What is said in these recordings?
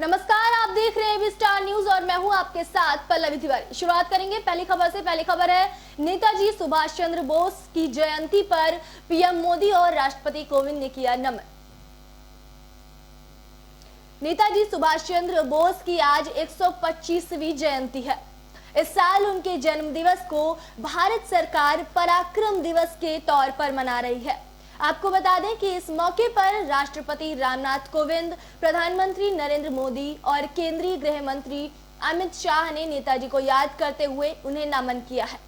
नमस्कार, आप देख रहे हैं एबी स्टार न्यूज और मैं हूं आपके साथ पल्लवी तिवारी। शुरुआत करेंगे पहली खबर से। पहली खबर है, नेताजी सुभाष चंद्र बोस की जयंती पर पीएम मोदी और राष्ट्रपति कोविंद ने किया नमन। नेताजी सुभाष चंद्र बोस की आज 125वीं जयंती है। इस साल उनके जन्म दिवस को भारत सरकार पराक्रम दिवस के तौर पर मना रही है। आपको बता दें कि इस मौके पर राष्ट्रपति रामनाथ कोविंद, प्रधानमंत्री नरेंद्र मोदी और केंद्रीय गृह मंत्री अमित शाह ने नेताजी को याद करते हुए उन्हें नमन किया है।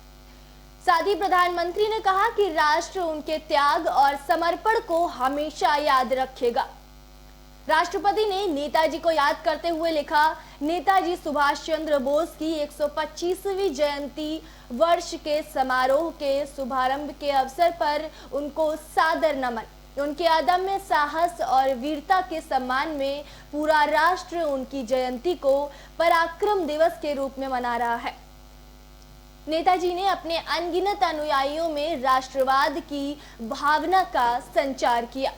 साथ ही प्रधानमंत्री ने कहा कि राष्ट्र उनके त्याग और समर्पण को हमेशा याद रखेगा। राष्ट्रपति ने नेताजी को याद करते हुए लिखा, नेताजी सुभाष चंद्र बोस की 125वीं जयंती वर्ष के समारोह के शुभारंभ के अवसर पर उनको सादर नमन। उनके अदम्य साहस और वीरता के सम्मान में पूरा राष्ट्र उनकी जयंती को पराक्रम दिवस के रूप में मना रहा है। नेताजी ने अपने अनगिनत अनुयायियों में राष्ट्रवाद की भावना का संचार किया।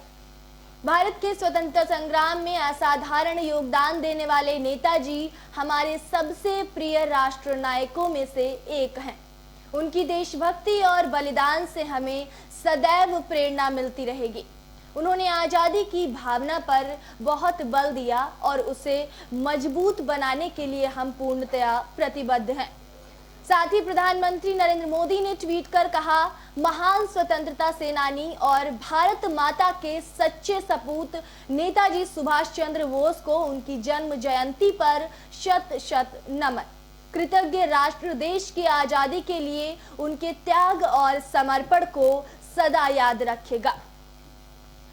भारत के स्वतंत्रता संग्राम में असाधारण योगदान देने वाले नेताजी हमारे सबसे प्रिय राष्ट्र नायकों में से एक हैं। उनकी देशभक्ति और बलिदान से हमें सदैव प्रेरणा मिलती रहेगी। उन्होंने आजादी की भावना पर बहुत बल दिया और उसे मजबूत बनाने के लिए हम पूर्णतया प्रतिबद्ध हैं। साथ ही प्रधानमंत्री नरेंद्र मोदी ने ट्वीट कर कहा, महान स्वतंत्रता सेनानी और भारत माता के सच्चे सपूत नेताजी सुभाष चंद्र बोस को उनकी जन्म जयंती पर शत शत नमन। कृतज्ञ राष्ट्र देश की आजादी के लिए उनके त्याग और समर्पण को सदा याद रखेगा।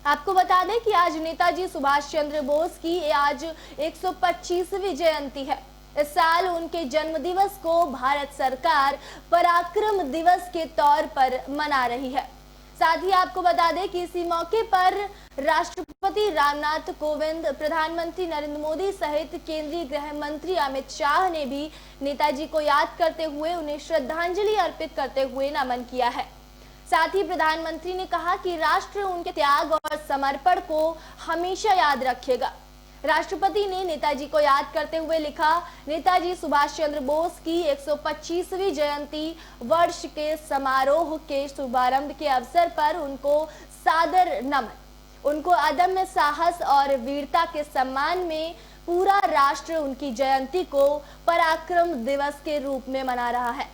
आपको बता दें कि आज नेताजी सुभाष चंद्र बोस की आज 125वीं जयंती है। इस साल उनके जन्म दिवस को भारत सरकार पराक्रम दिवस के तौर पर मना रही है। साथ ही आपको बता दें कि इसी मौके पर राष्ट्रपति रामनाथ कोविंद, प्रधानमंत्री नरेंद्र मोदी सहित केंद्रीय गृह मंत्री अमित शाह ने भी नेताजी को याद करते हुए उन्हें श्रद्धांजलि अर्पित करते हुए नमन किया है। साथ ही प्रधानमंत्री ने कहा कि राष्ट्र उनके त्याग और समर्पण को हमेशा याद रखेगा। राष्ट्रपति ने नेताजी को याद करते हुए लिखा, नेताजी सुभाष चंद्र बोस की 125वीं जयंती वर्ष के समारोह के शुभारंभ के अवसर पर उनको सादर नमन। उनको अदम्य साहस और वीरता के सम्मान में पूरा राष्ट्र उनकी जयंती को पराक्रम दिवस के रूप में मना रहा है।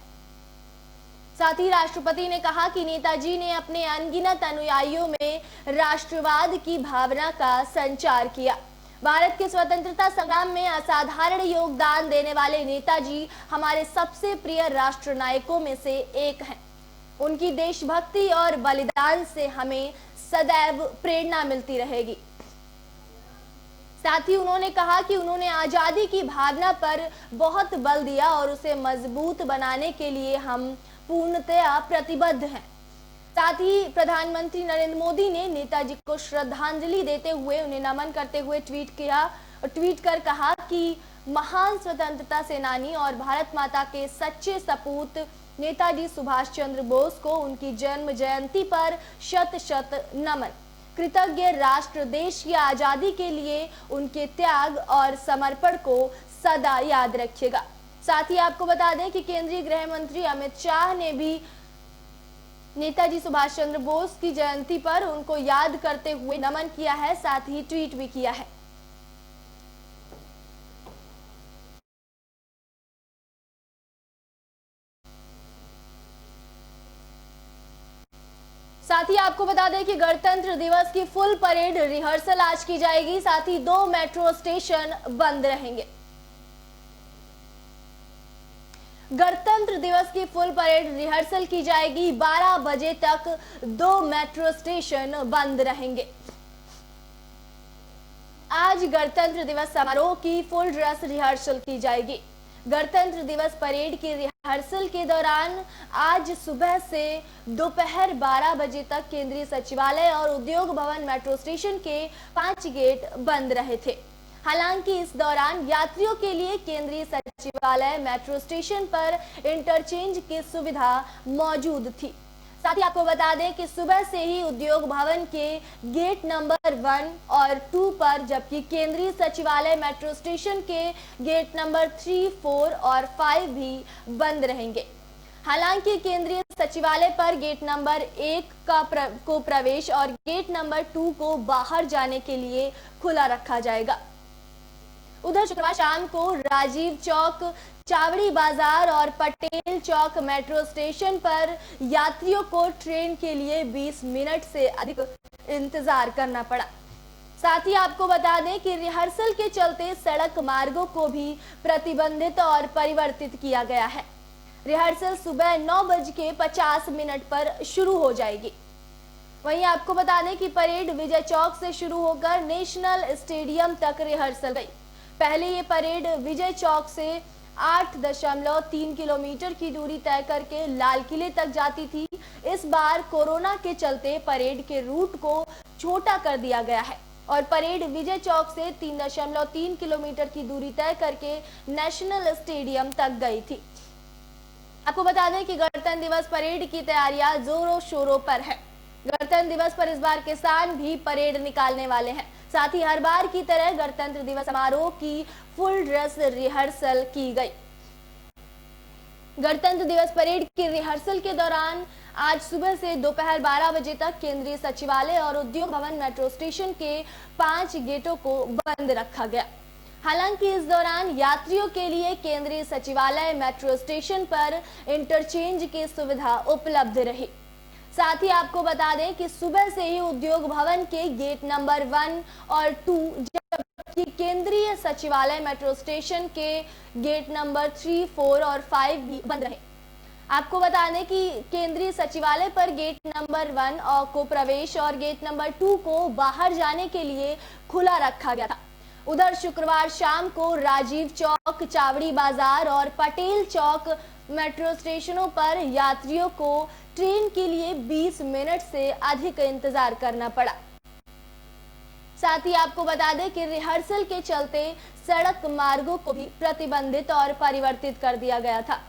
साथ ही राष्ट्रपति ने कहा कि नेताजी ने अपने अनगिनत अनुयायियों में राष्ट्रवाद की भावना का संचार किया। भारत के स्वतंत्रता संग्राम में असाधारण योगदान देने वाले नेताजी हमारे सबसे प्रिय राष्ट्र नायकों में से एक हैं। उनकी देशभक्ति और बलिदान से हमें सदैव प्रेरणा मिलती रहेगी। साथ ही उन्होंने कहा कि उन्होंने आजादी की भावना पर बहुत बल दिया और उसे मजबूत बनाने के लिए हम पूर्णतया प्रतिबद्ध हैं। साथ ही प्रधानमंत्री नरेंद्र मोदी ने नेताजी को श्रद्धांजलि देते हुए उन्हें नमन करते हुए ट्वीट किया और ट्वीट कर कहा कि महान स्वतंत्रता सेनानी और भारत माता के सच्चे सपूत नेताजी सुभाष चंद्र बोस को उनकी जन्म जयंती पर शत शत नमन। कृतज्ञ राष्ट्र देश की आजादी के लिए उनके त्याग और समर्पण को सदा याद रखेगा। साथ ही आपको बता दें कि केंद्रीय गृह मंत्री अमित शाह ने भी नेताजी सुभाष चंद्र बोस की जयंती पर उनको याद करते हुए नमन किया है, साथ ही ट्वीट भी किया है। साथ ही आपको बता दें कि गणतंत्र दिवस की फुल परेड रिहर्सल आज की जाएगी। साथ ही 2 मेट्रो स्टेशन बंद रहेंगे। गणतंत्र दिवस की फुल परेड रिहर्सल की जाएगी। 12 बजे तक 2 मेट्रो स्टेशन बंद रहेंगे। आज गणतंत्र दिवस समारोह की फुल ड्रेस रिहर्सल की जाएगी। गणतंत्र दिवस परेड की रिहर्सल के दौरान आज सुबह से दोपहर 12 बजे तक केंद्रीय सचिवालय और उद्योग भवन मेट्रो स्टेशन के 5 गेट बंद रहे थे। हालांकि इस दौरान यात्रियों के लिए केंद्रीय सचिवालय मेट्रो स्टेशन पर इंटरचेंज की सुविधा मौजूद थी। साथ ही आपको बता दें कि सुबह से ही उद्योग भवन के गेट नंबर 1 और 2 पर, जबकि केंद्रीय सचिवालय मेट्रो स्टेशन के गेट नंबर 3, 4 और 5 भी बंद रहेंगे। हालांकि केंद्रीय सचिवालय पर गेट नंबर 1 को प्रवेश और गेट नंबर 2 को बाहर जाने के लिए खुला रखा जाएगा। उधर शुक्रवार शाम को राजीव चौक, चावड़ी बाजार और पटेल चौक मेट्रो स्टेशन पर यात्रियों को ट्रेन के लिए 20 मिनट से अधिक इंतजार करना पड़ा। साथ ही आपको बता दें कि रिहर्सल के चलते सड़क मार्गों को भी प्रतिबंधित और परिवर्तित किया गया है। रिहर्सल सुबह 9:50 पर शुरू हो जाएगी। वहीं आपको बता दें कि परेड विजय चौक से शुरू होकर नेशनल स्टेडियम तक रिहर्सल गई। पहले ये परेड विजय चौक से 8.3 किलोमीटर की दूरी तय करके लाल किले तक जाती थी। इस बार कोरोना के चलते परेड के रूट को छोटा कर दिया गया है और परेड विजय चौक से 3.3 किलोमीटर की दूरी तय करके नेशनल स्टेडियम तक गई थी। आपको बता दें कि गणतंत्र दिवस परेड की तैयारियां जोरों शोरों पर है। गणतंत्र दिवस पर इस बार किसान भी परेड निकालने वाले हैं। साथ ही हर बार की तरह गणतंत्र दिवस समारोह की फुल ड्रेस रिहर्सल की गई। गणतंत्र दिवस परेड की रिहर्सल के दौरान आज सुबह से दोपहर 12 बजे तक केंद्रीय सचिवालय और उद्योग भवन मेट्रो स्टेशन के 5 गेटों को बंद रखा गया। हालांकि इस दौरान यात्रियों के लिए केंद्रीय सचिवालय मेट्रो स्टेशन पर इंटरचेंज की सुविधा उपलब्ध रही। साथ ही आपको बता दें कि सुबह से ही उद्योग भवन के गेट नंबर 1 और 2, जबकि केंद्रीय सचिवालय मेट्रो स्टेशन के गेट नंबर 3, 4 और 5 भी बंद रहे। आपको बता दें कि केंद्रीय सचिवालय पर गेट नंबर 1 को प्रवेश और गेट नंबर 2 को बाहर जाने के लिए खुला रखा गया था। उधर शुक्रवार शाम को राजीव चौक, चावड़ी बाजार और पटेल चौक मेट्रो स्टेशनों पर यात्रियों को ट्रेन के लिए 20 मिनट से अधिक इंतजार करना पड़ा। साथ ही आपको बता दें कि रिहर्सल के चलते सड़क मार्गों को भी प्रतिबंधित और परिवर्तित कर दिया गया था।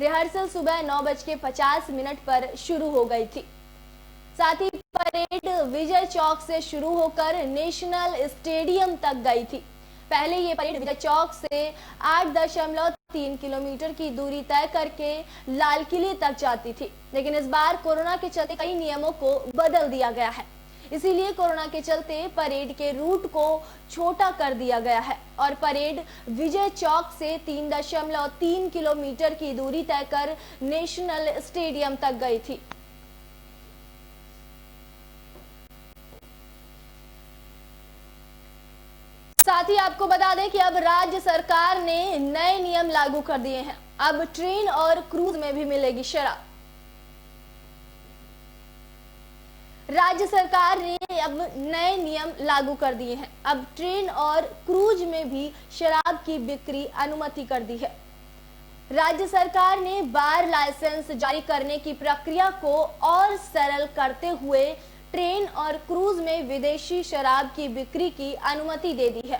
रिहर्सल सुबह 9:50 पर शुरू हो गई थी। साथ ही परेड विजय चौक से शुरू होकर नेशनल स्टेडियम तक गई थी। पहले ये परेड विजय चौक से 8.3 किलोमीटर की दूरी तय करके लाल किले तक जाती थी, लेकिन इस बार कोरोना के चलते कई नियमों को बदल दिया गया है। इसीलिए कोरोना के चलते परेड के रूट को छोटा कर दिया गया है और परेड विजय चौक से 3.3 किलोमीटर की दूरी तय कर नेशनल स्टेडियम तक गई थी। साथ ही आपको बता दें कि अब राज्य सरकार ने नए नियम लागू कर दिए हैं। अब ट्रेन और क्रूज में भी मिलेगी शराब। राज्य सरकार ने अब नए नियम लागू कर दिए हैं। अब ट्रेन और क्रूज में भी शराब की बिक्री अनुमति कर दी है। राज्य सरकार ने बार लाइसेंस जारी करने की प्रक्रिया को और सरल करते हुए ट्रेन और क्रूज में विदेशी शराब की बिक्री की अनुमति दे दी है।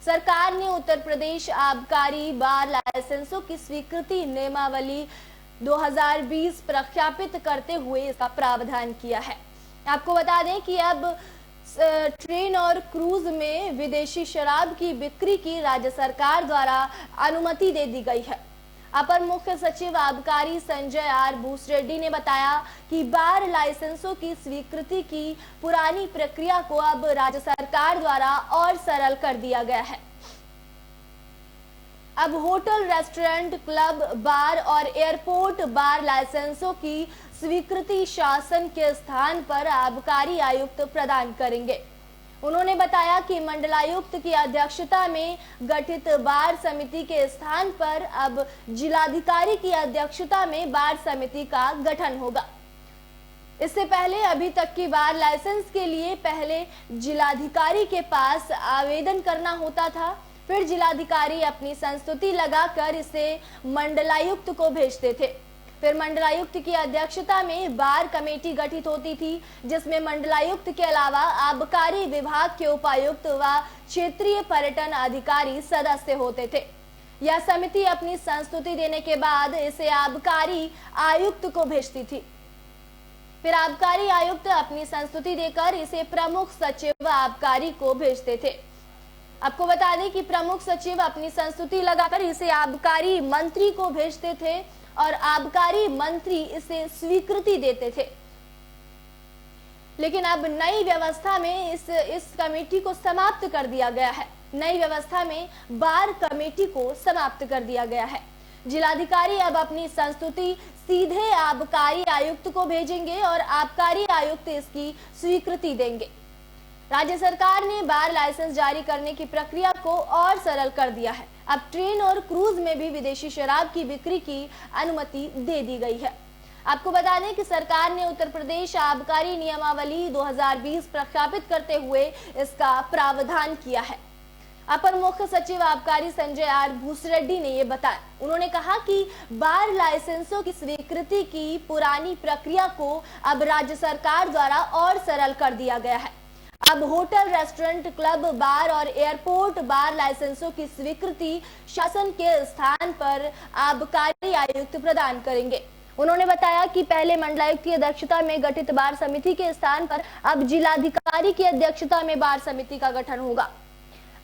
सरकार ने उत्तर प्रदेश आबकारी बार लाइसेंसों की स्वीकृति नियमावली 2020 प्रख्यापित करते हुए इसका प्रावधान किया है। आपको बता दें कि अब ट्रेन और क्रूज में विदेशी शराब की बिक्री की राज्य सरकार द्वारा अनुमति दे दी गई है। अपर मुख्य सचिव आबकारी संजय आर भूसरेड्डी ने बताया कि बार लाइसेंसों की स्वीकृति की पुरानी प्रक्रिया को अब राज्य सरकार द्वारा और सरल कर दिया गया है। अब होटल, रेस्टोरेंट, क्लब, बार और एयरपोर्ट बार लाइसेंसों की स्वीकृति शासन के स्थान पर आबकारी आयुक्त प्रदान करेंगे। उन्होंने बताया कि मंडलायुक्त की अध्यक्षता में गठित बार समिति के स्थान पर अब जिलाधिकारी की अध्यक्षता में बार समिति का गठन होगा। इससे पहले अभी तक की बार लाइसेंस के लिए पहले जिलाधिकारी के पास आवेदन करना होता था, फिर जिलाधिकारी अपनी संस्तुति लगाकर इसे मंडलायुक्त को भेजते थे। फिर मंडलायुक्त की अध्यक्षता में बार कमेटी गठित होती थी, जिसमें मंडलायुक्त के अलावा आबकारी विभाग के उपायुक्त व क्षेत्रीय पर्यटन अधिकारी सदस्य होते थे। यह समिति अपनी संस्तुति देने के बाद इसे आबकारी आयुक्त को भेजती थी। फिर आबकारी आयुक्त अपनी संस्तुति देकर इसे प्रमुख सचिव आबकारी को भेजते थे। आपको बता दें कि प्रमुख सचिव अपनी संस्तुति लगाकर इसे आबकारी मंत्री को भेजते थे और आबकारी मंत्री इसे स्वीकृति देते थे। लेकिन अब नई व्यवस्था में इस कमेटी को समाप्त कर दिया गया है। नई व्यवस्था में बार कमेटी को समाप्त कर दिया गया है। जिलाधिकारी अब अपनी संस्तुति सीधे आबकारी आयुक्त को भेजेंगे और आबकारी आयुक्त इसकी स्वीकृति देंगे। राज्य सरकार ने बार लाइसेंस जारी करने की प्रक्रिया को और सरल कर दिया है। अब ट्रेन और क्रूज में भी विदेशी शराब की बिक्री की अनुमति दे दी गई है। आपको बता दें कि सरकार ने उत्तर प्रदेश आबकारी नियमावली 2020 प्रख्यापित करते हुए इसका प्रावधान किया है। अपर मुख्य सचिव आबकारी संजय आर भूसरेड्डी ने ये बताया। उन्होंने कहा कि बार लाइसेंसों की स्वीकृति की पुरानी प्रक्रिया को अब राज्य सरकार द्वारा और सरल कर दिया गया है। अब होटल, रेस्टोरेंट, क्लब, बार और एयरपोर्ट बार लाइसेंसों की स्वीकृति शासन के स्थान पर आबकारी आयुक्त प्रदान करेंगे। उन्होंने बताया कि पहले मंडलायुक्त की अध्यक्षता में गठित बार समिति के स्थान पर अब जिलाधिकारी की अध्यक्षता में बार समिति का गठन होगा।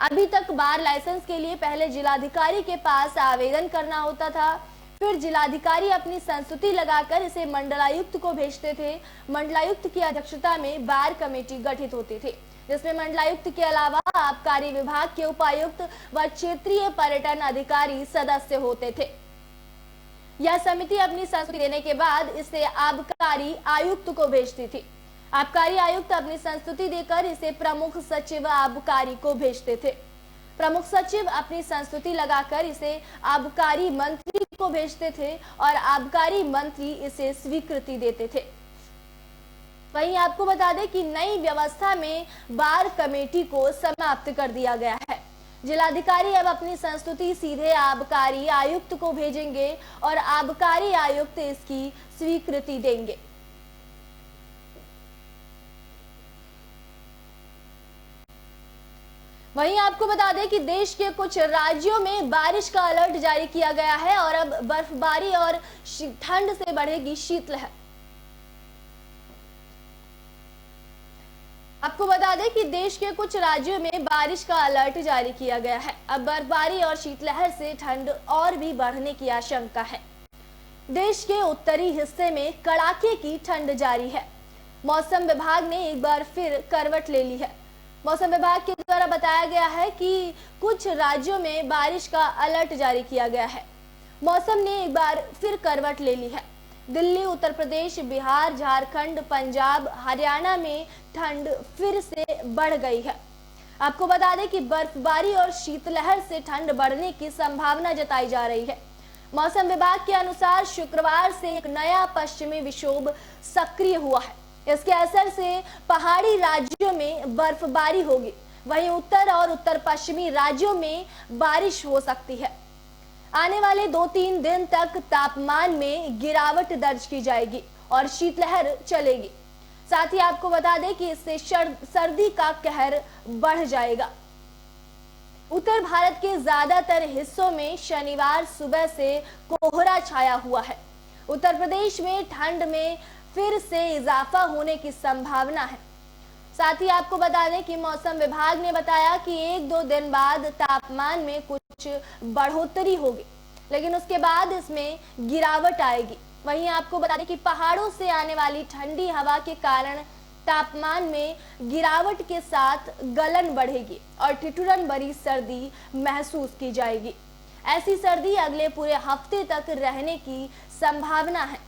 अभी तक बार लाइसेंस के लिए पहले जिलाधिकारी के पास आवेदन करना होता था, फिर जिलाधिकारी अपनी संस्तुति लगाकर इसे मंडलायुक्त को भेजते थे। मंडलायुक्त की अध्यक्षता में बार कमेटी गठित होती थी, जिसमें मंडलायुक्त के अलावा आबकारी विभाग के उपायुक्त व क्षेत्रीय पर्यटन अधिकारी सदस्य होते थे। यह समिति अपनी संस्तुति देने के बाद इसे आबकारी आयुक्त को भेजती थी। आबकारी आयुक्त अपनी संस्तुति देकर इसे प्रमुख सचिव आबकारी को भेजते थे। प्रमुख सचिव अपनी संस्तुति लगाकर इसे आबकारी मंत्री को भेजते थे और आबकारी मंत्री इसे स्वीकृति देते थे। वहीं आपको बता दें कि नई व्यवस्था में बार कमेटी को समाप्त कर दिया गया है। जिलाधिकारी अब अपनी संस्तुति सीधे आबकारी आयुक्त को भेजेंगे और आबकारी आयुक्त इसकी स्वीकृति देंगे। वहीं आपको बता दें कि देश के कुछ राज्यों में बारिश का अलर्ट जारी किया गया है और अब बर्फबारी और ठंड से बढ़ेगी शीतलहर। आपको बता दें कि देश के कुछ राज्यों में बारिश का अलर्ट जारी किया गया है। अब बर्फबारी और शीतलहर से ठंड और भी बढ़ने की आशंका है। देश के उत्तरी हिस्से में कड़ाके की ठंड जारी है। मौसम विभाग ने एक बार फिर करवट ले ली है। मौसम विभाग के द्वारा बताया गया है कि कुछ राज्यों में बारिश का अलर्ट जारी किया गया है। मौसम ने एक बार फिर करवट ले ली है। दिल्ली, उत्तर प्रदेश, बिहार, झारखंड, पंजाब, हरियाणा में ठंड फिर से बढ़ गई है। आपको बता दें कि बर्फबारी और शीतलहर से ठंड बढ़ने की संभावना जताई जा रही है। मौसम विभाग के अनुसार शुक्रवार से एक नया पश्चिमी विक्षोभ सक्रिय हुआ है। इसके असर से पहाड़ी राज्यों में बर्फबारी होगी। वहीं उत्तर और उत्तर पश्चिमी राज्यों में बारिश हो सकती है। आने वाले 2-3 दिन तक तापमान में गिरावट दर्ज की जाएगी और शीतलहर चलेगी। साथ ही आपको बता दें कि इससे सर्दी का कहर बढ़ जाएगा। उत्तर भारत के ज्यादातर हिस्सों में शनिवार सुबह से कोहरा छाया हुआ है। उत्तर प्रदेश में ठंड में फिर से इजाफा होने की संभावना है। साथ ही आपको बता दें कि मौसम विभाग ने बताया कि 1-2 दिन बाद तापमान में कुछ बढ़ोतरी होगी, लेकिन उसके बाद इसमें गिरावट आएगी। वहीं आपको बता दें कि पहाड़ों से आने वाली ठंडी हवा के कारण तापमान में गिरावट के साथ गलन बढ़ेगी और ठिठुरन भरी सर्दी महसूस की जाएगी। ऐसी सर्दी अगले पूरे हफ्ते तक रहने की संभावना है।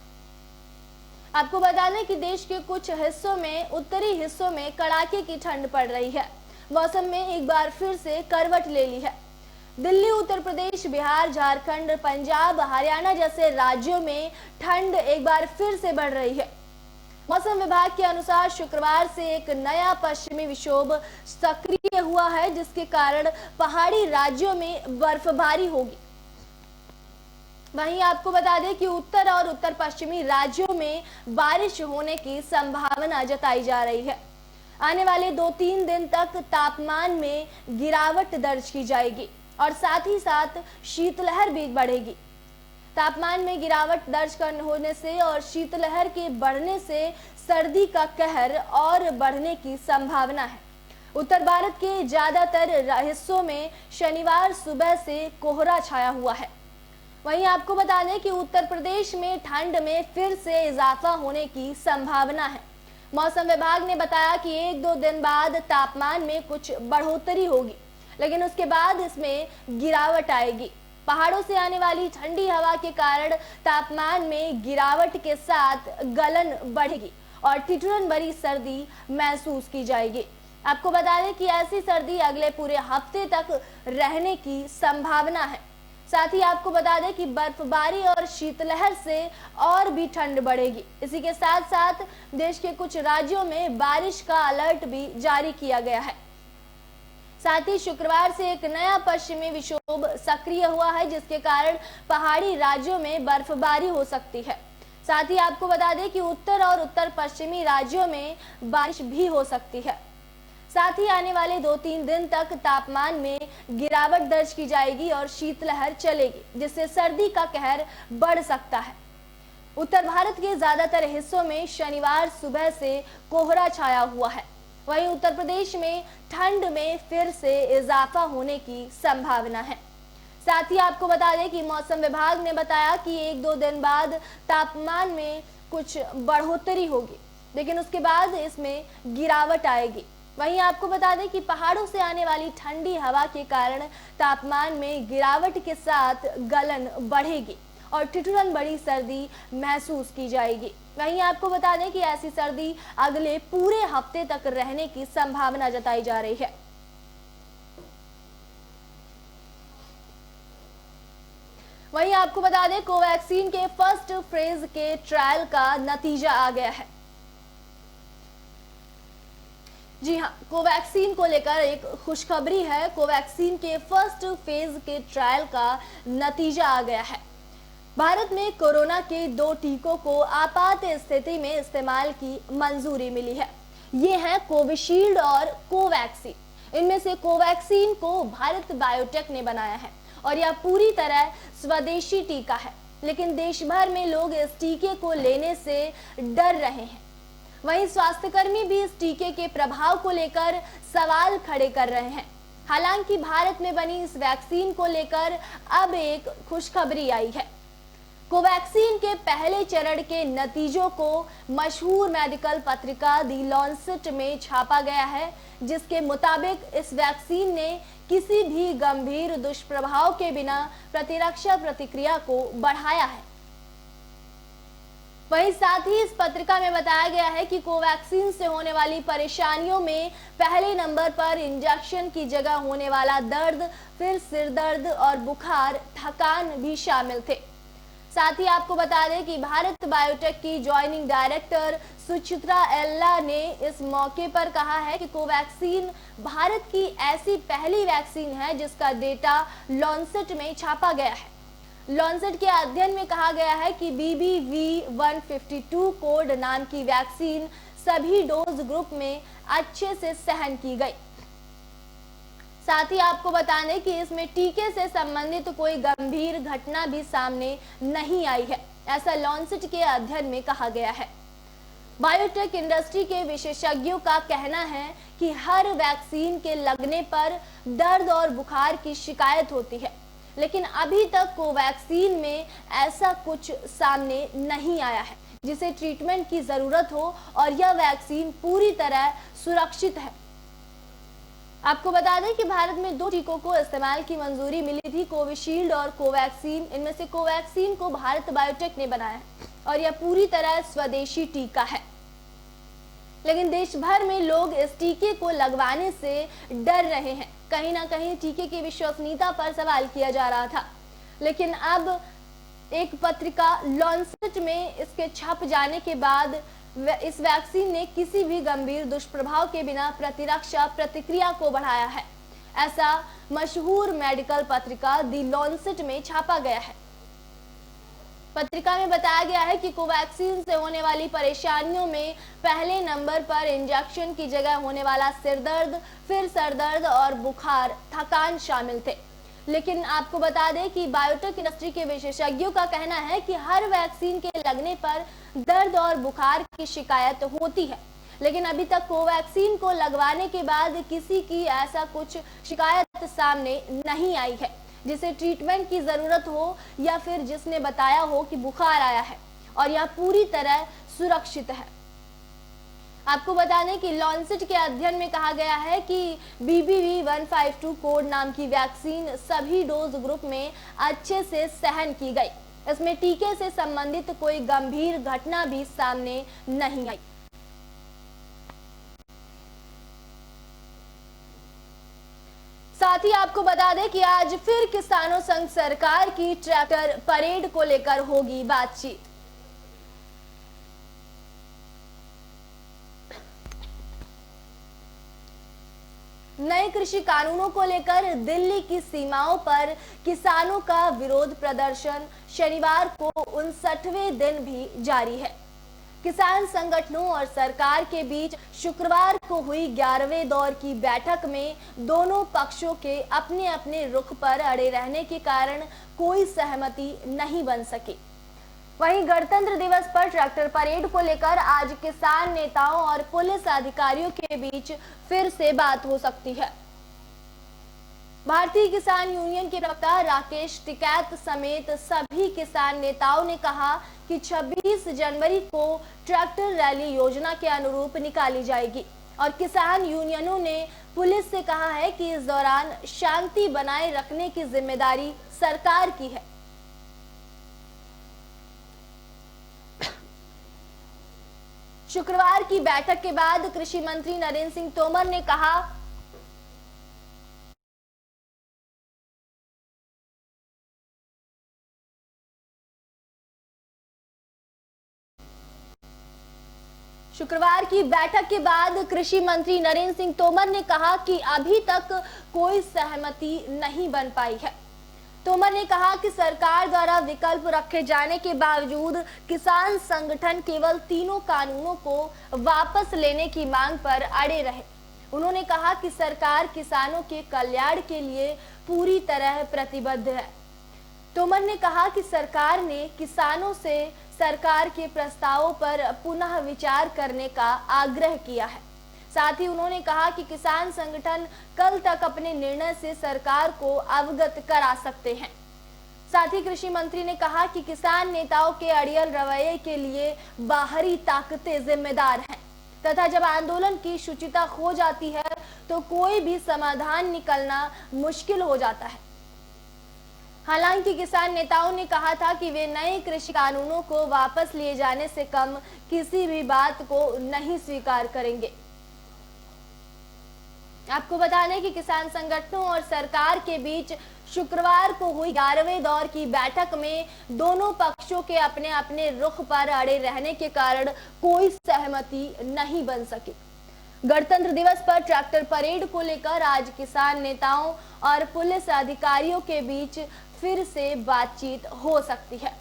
आपको बता दें कि देश के कुछ हिस्सों में, उत्तरी हिस्सों में कड़ाके की ठंड पड़ रही है। मौसम में एक बार फिर से करवट ले ली है। दिल्ली, उत्तर प्रदेश, बिहार, झारखंड, पंजाब, हरियाणा जैसे राज्यों में ठंड एक बार फिर से बढ़ रही है। मौसम विभाग के अनुसार शुक्रवार से एक नया पश्चिमी विक्षोभ सक्रिय हुआ है, जिसके कारण पहाड़ी राज्यों में बर्फबारी होगी। वहीं आपको बता दें कि उत्तर और उत्तर पश्चिमी राज्यों में बारिश होने की संभावना जताई जा रही है। आने वाले 2-3 दिन तक तापमान में गिरावट दर्ज की जाएगी और साथ ही साथ शीतलहर भी बढ़ेगी। तापमान में गिरावट दर्ज होने से और शीतलहर के बढ़ने से सर्दी का कहर और बढ़ने की संभावना है। उत्तर भारत के ज्यादातर हिस्सों में शनिवार सुबह से कोहरा छाया हुआ है। वहीं आपको बता दें कि उत्तर प्रदेश में ठंड में फिर से इजाफा होने की संभावना है। मौसम विभाग ने बताया कि 1-2 दिन बाद तापमान में कुछ बढ़ोतरी होगी, लेकिन उसके बाद इसमें गिरावट आएगी। पहाड़ों से आने वाली ठंडी हवा के कारण तापमान में गिरावट के साथ गलन बढ़ेगी और ठिठुरन भरी सर्दी महसूस की जाएगी। आपको बता दें कि ऐसी सर्दी अगले पूरे हफ्ते तक रहने की संभावना है। साथ ही आपको बता दें कि बर्फबारी और शीतलहर से और भी ठंड बढ़ेगी। इसी के साथ साथ देश के कुछ राज्यों में बारिश का अलर्ट भी जारी किया गया है। साथ ही शुक्रवार से एक नया पश्चिमी विक्षोभ सक्रिय हुआ है, जिसके कारण पहाड़ी राज्यों में बर्फबारी हो सकती है। साथ ही आपको बता दें कि उत्तर और उत्तर पश्चिमी राज्यों में बारिश भी हो सकती है। साथ ही आने वाले 2-3 दिन तक तापमान में गिरावट दर्ज की जाएगी और शीतलहर चलेगी, जिससे सर्दी का कहर बढ़ सकता है। उत्तर भारत के ज्यादातर हिस्सों में शनिवार सुबह से कोहरा छाया हुआ है। वहीं उत्तर प्रदेश में ठंड में फिर से इजाफा होने की संभावना है। साथ ही आपको बता दें कि मौसम विभाग ने बताया कि 1-2 दिन बाद तापमान में कुछ बढ़ोतरी होगी, लेकिन उसके बाद इसमें गिरावट आएगी। वहीं आपको बता दें कि पहाड़ों से आने वाली ठंडी हवा के कारण तापमान में गिरावट के साथ गलन बढ़ेगी और ठिठुरन बड़ी सर्दी महसूस की जाएगी। वहीं आपको बता दें कि ऐसी सर्दी अगले पूरे हफ्ते तक रहने की संभावना जताई जा रही है। वहीं आपको बता दें कोवैक्सीन के फर्स्ट फेज के ट्रायल का नतीजा आ गया है। जी हां, कोवैक्सीन को लेकर एक खुशखबरी है। कोवैक्सीन के फर्स्ट फेज के ट्रायल का नतीजा आ गया है। भारत में कोरोना के 2 टीकों को आपात स्थिति में इस्तेमाल की मंजूरी मिली है। ये हैं कोविशील्ड और कोवैक्सीन। इनमें से कोवैक्सीन को भारत बायोटेक ने बनाया है और यह पूरी तरह स्वदेशी टीका है, लेकिन देश भर में लोग इस टीके को लेने से डर रहे हैं। वहीं स्वास्थ्यकर्मी भी इस टीके के प्रभाव को लेकर सवाल खड़े कर रहे हैं। हालांकि भारत में बनी इस वैक्सीन को लेकर अब एक खुशखबरी आई है। कोवैक्सीन के पहले चरण के नतीजों को मशहूर मेडिकल पत्रिका दी लॉन्सेट में छापा गया है, जिसके मुताबिक इस वैक्सीन ने किसी भी गंभीर दुष्प्रभाव के बिना प्रतिरक्षा प्रतिक्रिया को बढ़ाया है। वहीं साथ ही इस पत्रिका में बताया गया है कि कोवैक्सीन से होने वाली परेशानियों में पहले नंबर पर इंजेक्शन की जगह होने वाला दर्द, फिर सिर दर्द और बुखार, थकान भी शामिल थे। साथ ही आपको बता दें कि भारत बायोटेक की ज्वाइनिंग डायरेक्टर सुचित्रा एल्ला ने इस मौके पर कहा है कि कोवैक्सीन भारत की ऐसी पहली वैक्सीन है जिसका डेटा लॉन्सेट में छापा गया है। लॉन्सेट के अध्ययन में कहा गया है कि BBV152 कोड नाम की वैक्सीन सभी डोज ग्रुप में अच्छे से सहन की गई। साथ ही आपको बता दें कि इसमें टीके से संबंधित कोई गंभीर घटना भी सामने नहीं आई है, ऐसा लॉन्सेट के अध्ययन में कहा गया है। बायोटेक इंडस्ट्री के विशेषज्ञों का कहना है कि हर वैक्सीन के लगने पर दर्द और बुखार की शिकायत होती है, लेकिन अभी तक कोवैक्सीन में ऐसा कुछ सामने नहीं आया है जिसे ट्रीटमेंट की जरूरत हो और यह वैक्सीन पूरी तरह सुरक्षित है। आपको बता दें कि भारत में 2 टीकों को इस्तेमाल की मंजूरी मिली थी, कोविशील्ड और कोवैक्सीन। इनमें से कोवैक्सीन को भारत बायोटेक ने बनाया है और यह पूरी तरह स्वदेशी टीका है, लेकिन देश भर में लोग इस टीके को लगवाने से डर रहे हैं। कहीं ना कहीं टीके की विश्वसनीयता पर सवाल किया जा रहा था, लेकिन अब एक पत्रिका लॉन्सेट में इसके छप जाने के बाद इस वैक्सीन ने किसी भी गंभीर दुष्प्रभाव के बिना प्रतिरक्षा प्रतिक्रिया को बढ़ाया है, ऐसा मशहूर मेडिकल पत्रिका दी लॉन्सेट में छापा गया है। पत्रिका में बताया गया है कि कोवैक्सीन से होने वाली परेशानियों में पहले नंबर पर इंजेक्शन की जगह होने वाला सिर दर्द, फिर सर दर्द और बुखार, थकान शामिल थे। लेकिन आपको बता दें कि बायोटेक इंडस्ट्री के विशेषज्ञों का कहना है कि हर वैक्सीन के लगने पर दर्द और बुखार की शिकायत होती है, लेकिन अभी तक कोवैक्सीन को लगवाने के बाद किसी की ऐसा कुछ शिकायत सामने नहीं आई है जिसे ट्रीटमेंट की जरूरत हो या फिर जिसने बताया हो कि बुखार आया है और यह पूरी तरह सुरक्षित है। आपको बता दें कि लॉन्सेट के अध्ययन में कहा गया है कि BBV152 कोड नाम की वैक्सीन सभी डोज ग्रुप में अच्छे से सहन की गई। इसमें टीके से संबंधित कोई गंभीर घटना भी सामने नहीं आई। साथ ही आपको बता दें कि आज फिर किसानों संग सरकार की ट्रैक्टर परेड को लेकर होगी बातचीत। नए कृषि कानूनों को लेकर दिल्ली की सीमाओं पर किसानों का विरोध प्रदर्शन शनिवार को 59वें दिन भी जारी है। किसान संगठनों और सरकार के बीच शुक्रवार को हुई 11वें दौर की बैठक में दोनों पक्षों के अपने अपने रुख पर अड़े रहने के कारण कोई सहमति नहीं बन सकी। वहीं गणतंत्र दिवस पर ट्रैक्टर परेड को लेकर आज किसान नेताओं और पुलिस अधिकारियों के बीच फिर से बात हो सकती है। भारतीय किसान यूनियन के प्रवक्ता राकेश टिकैत समेत सभी किसान नेताओं ने कहा कि 26 जनवरी को ट्रैक्टर रैली योजना के अनुरूप निकाली जाएगी और किसान यूनियनों ने पुलिस से कहा है कि इस दौरान शांति बनाए रखने की जिम्मेदारी सरकार की है। शुक्रवार की बैठक के बाद कृषि मंत्री नरेंद्र सिंह तोमर ने कहा शुक्रवार की बैठक के बाद कृषि मंत्री नरेंद्र सिंह तोमर ने कहा कि अभी तक कोई सहमति नहीं बन पाई है। तोमर ने कहा कि सरकार द्वारा विकल्प रखे जाने के बावजूद किसान संगठन केवल तीनों कानूनों को वापस लेने की मांग पर अड़े रहे। उन्होंने कहा कि सरकार किसानों के कल्याण के लिए पूरी तरह प्रतिबद्ध है। तोमर ने कहा कि सरकार ने किसानों से सरकार के प्रस्तावों पर पुनः विचार करने का आग्रह किया है। साथ ही उन्होंने कहा कि किसान संगठन कल तक अपने निर्णय से सरकार को अवगत करा सकते हैं। साथ ही कृषि मंत्री ने कहा कि किसान नेताओं के अड़ियल रवैये के लिए बाहरी ताकतें जिम्मेदार हैं तथा जब आंदोलन की शुचिता खो जाती है तो कोई भी समाधान निकलना मुश्किल हो जाता है। हालांकि किसान नेताओं ने कहा था कि वे नए कृषि कानूनों को वापस लिए जाने से कम किसी भी बात को नहीं स्वीकार करेंगे। आपको बता दें कि किसान संगठनों और सरकार के बीच शुक्रवार को हुई 11वें दौर की बैठक में दोनों पक्षों के अपने अपने रुख पर अड़े रहने के कारण कोई सहमति नहीं बन सकी। गणतंत्र दिवस पर ट्रैक्टर परेड को लेकर आज किसान नेताओं और पुलिस अधिकारियों के बीच फिर से बातचीत हो सकती है।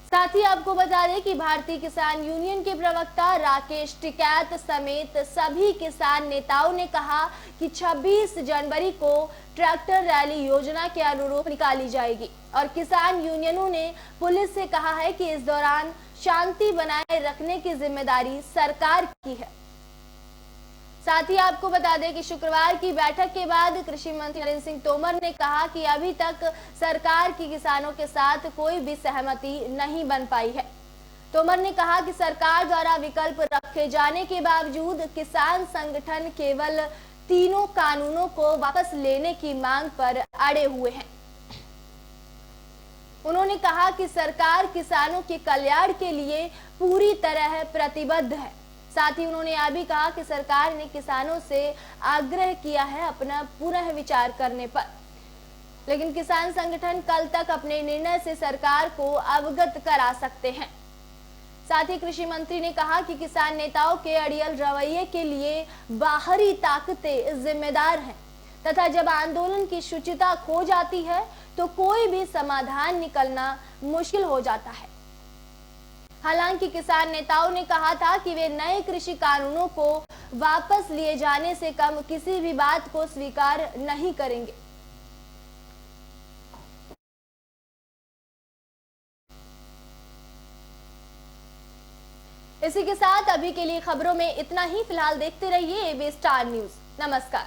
साथ ही आपको बता दें कि भारतीय किसान यूनियन के प्रवक्ता राकेश टिकैत समेत सभी किसान नेताओं ने कहा कि 26 जनवरी को ट्रैक्टर रैली योजना के अनुरूप निकाली जाएगी और किसान यूनियनों ने पुलिस से कहा है कि इस दौरान शांति बनाए रखने की जिम्मेदारी सरकार की है। साथ ही आपको बता दें कि शुक्रवार की बैठक के बाद कृषि मंत्री नरेंद्र सिंह तोमर ने कहा कि अभी तक सरकार की किसानों के साथ कोई भी सहमति नहीं बन पाई है। तोमर ने कहा कि सरकार द्वारा विकल्प रखे जाने के बावजूद किसान संगठन केवल तीनों कानूनों को वापस लेने की मांग पर अड़े हुए हैं। उन्होंने कहा कि सरकार किसानों के कल्याण के लिए पूरी तरह प्रतिबद्ध है। साथ ही उन्होंने यह भी कहा कि सरकार ने किसानों से आग्रह किया है अपना पुनः विचार करने पर, लेकिन किसान संगठन कल तक अपने निर्णय से सरकार को अवगत करा सकते हैं। साथ ही कृषि मंत्री ने कहा कि किसान नेताओं के अड़ियल रवैये के लिए बाहरी ताकतें जिम्मेदार हैं तथा जब आंदोलन की शुचिता खो जाती है तो कोई भी समाधान निकलना मुश्किल हो जाता है। हालांकि किसान नेताओं ने कहा था कि वे नए कृषि कानूनों को वापस लिए जाने से कम किसी भी बात को स्वीकार नहीं करेंगे। इसी के साथ अभी के लिए खबरों में इतना ही। फिलहाल देखते रहिए एबी स्टार न्यूज। नमस्कार।